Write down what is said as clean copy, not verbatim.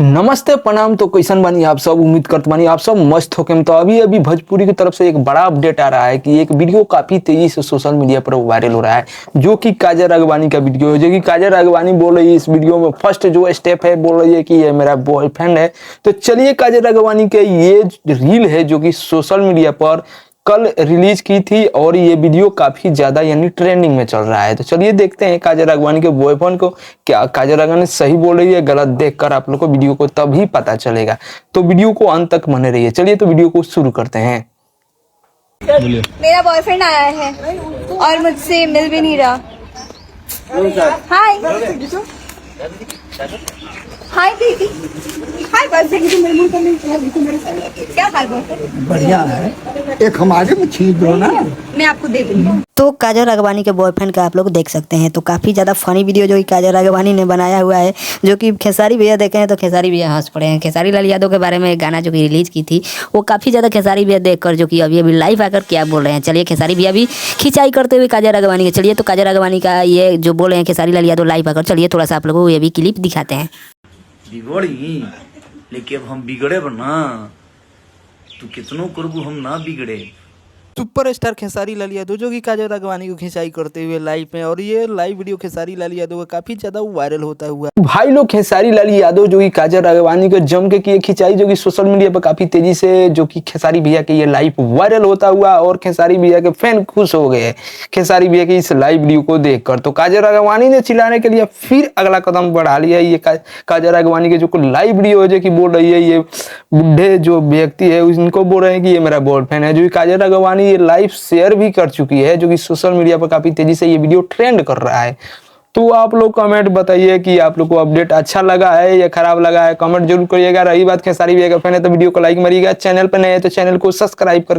नमस्ते प्रणाम। तो कैसन बानी आप सब, उम्मीद करत बानी आप सब मस्त होके। तो अभी भोजपुरी की तरफ से एक बड़ा अपडेट आ रहा है कि एक वीडियो काफी तेजी से सोशल मीडिया पर वायरल हो रहा है, जो कि काजल राघवानी का वीडियो है। जो कि काजल राघवानी बोल रही है इस वीडियो में, फर्स्ट जो स्टेप है बोल रही है कि ये मेरा बॉयफ्रेंड है। तो चलिए, काजल राघवानी के ये रील है जो कि सोशल मीडिया पर कल रिलीज की थी और ये वीडियो काफी ज्यादा यानी ट्रेंडिंग में चल रहा है। तो चलिए देखते हैं काजल राघवानी के बॉयफ्रेंड को, क्या काजल राघवानी सही बोल रही है गलत, देखकर आप लोग को वीडियो को तभी पता चलेगा। तो वीडियो को अंत तक बने रहिए। चलिए तो वीडियो को शुरू करते हैं। मेरा बॉयफ्रेंड आया है और मुझसे मिल भी नहीं रहा। हाय हाय बेबी, हाय बॉयफ्रेंड। क्या हाय बॉयफ्रेंड? बढ़िया है। एक हमारे में छीन दो ना, मैं आपको दे दूंगी। तो काजल राघवानी के बॉयफ्रेंड का आप लोग देख सकते हैं। तो काफ़ी ज़्यादा फनी वीडियो जो कि काजल राघवानी ने बनाया हुआ है, जो कि खेसारी भैया देखे हैं तो खेसारी भैया हंस पड़े हैं। खेसारी लाल यादव के बारे में एक गाना जो कि रिलीज की थी, वो काफ़ी ज़्यादा खेसारी भैया देखकर जो कि अभी लाइव आकर क्या बोल रहे हैं। चलिए खेसारी भैया भी खिंचाई करते हुए काजल राघवानी के। चलिए तो काजल राघवानी का ये जो बोल रहे हैं खेसारी लाल यादव लाइव आकर, चलिए थोड़ा सा आप लोगों को ये भी क्लिप दिखाते हैं। बिगड़ी लेकिन अब हम बिगड़े बना, तू कितनों करबू हम ना बिगड़े। सुपरस्टार खेसारी लाल यादव जो कि काजल राघवानी को खिंचाई करते हुए लाइव में, और ये लाइव वीडियो खेसारी लाल यादव का काफी ज्यादा वायरल होता हुआ भाई लोग। खेसारी लाल यादव जो कि काजल राघवानी को जम के किए खिंचाई, जो कि सोशल मीडिया पर काफी तेजी से जो कि खेसारी भैया के ये लाइव वायरल होता हुआ, और खेसारी भैया के फैन खुश हो गए खेसारी भैया की इस लाइव वीडियो को देखकर। तो काजल राघवानी ने चिल्लाने के लिए फिर अगला कदम बढ़ा लिया। ये काजल राघवानी के जो लाइव वीडियो है जो कि बोल रही है, ये बुढ़े जो व्यक्ति है उनको बोल रहे हैं कि ये मेरा बॉयफ्रेंड है। जो कि काजल राघवानी ये लाइव शेयर भी कर चुकी है, जो कि सोशल मीडिया पर काफी तेजी से ये वीडियो ट्रेंड कर रहा है। तो आप लोग कमेंट बताइए कि आप लोग को अपडेट अच्छा लगा है या खराब लगा है, कमेंट जरूर करिएगा। रही बात खेसारी भैया का फैन है तो वीडियो को लाइक मारिएगा, चैनल पर नए है तो चैनल को सब्सक्राइब कर